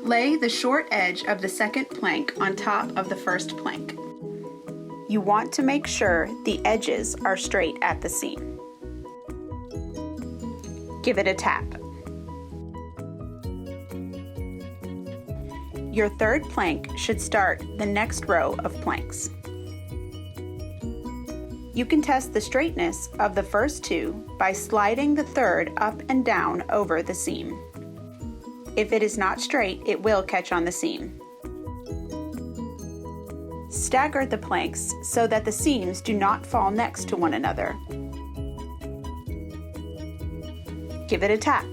Lay the short edge of the second plank on top of the first plank. You want to make sure the edges are straight at the seam. Give it a tap. Your third plank should start the next row of planks. You can test the straightness of the first two by sliding the third up and down over the seam. If it is not straight, it will catch on the seam. Stagger the planks so that the seams do not fall next to one another. Give it a tap.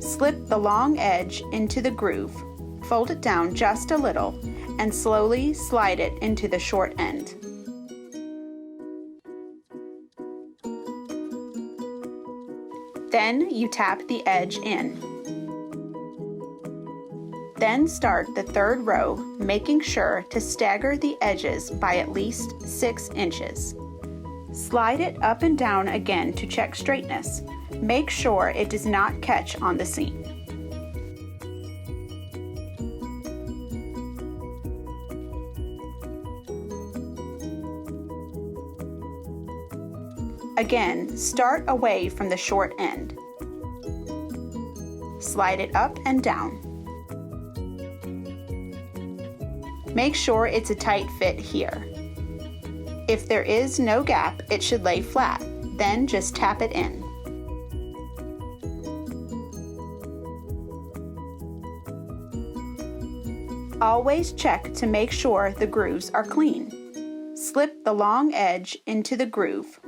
Slip the long edge into the groove, fold it down just a little, and slowly slide it into the short end. Then you tap the edge in. Then start the third row, making sure to stagger the edges by at least 6 inches. Slide it up and down again to check straightness. Make sure it does not catch on the seam. Again, start away from the short end. Slide it up and down. Make sure it's a tight fit here. If there is no gap, it should lay flat. Then just tap it in. Always check to make sure the grooves are clean. Slip the long edge into the groove.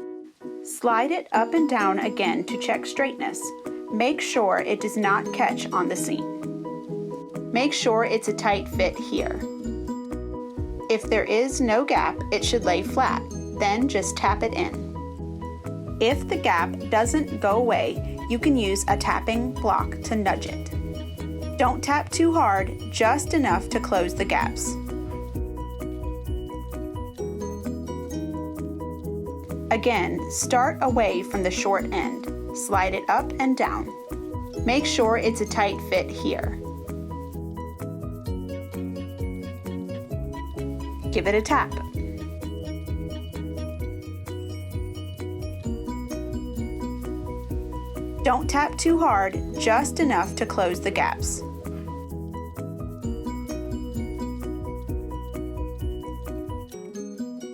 Slide it up and down again to check straightness. Make sure it does not catch on the seam. Make sure it's a tight fit here. If there is no gap, it should lay flat. Then just tap it in. If the gap doesn't go away, you can use a tapping block to nudge it. Don't tap too hard, just enough to close the gaps. Again, start away from the short end. Slide it up and down. Make sure it's a tight fit here. Give it a tap. Don't tap too hard, just enough to close the gaps.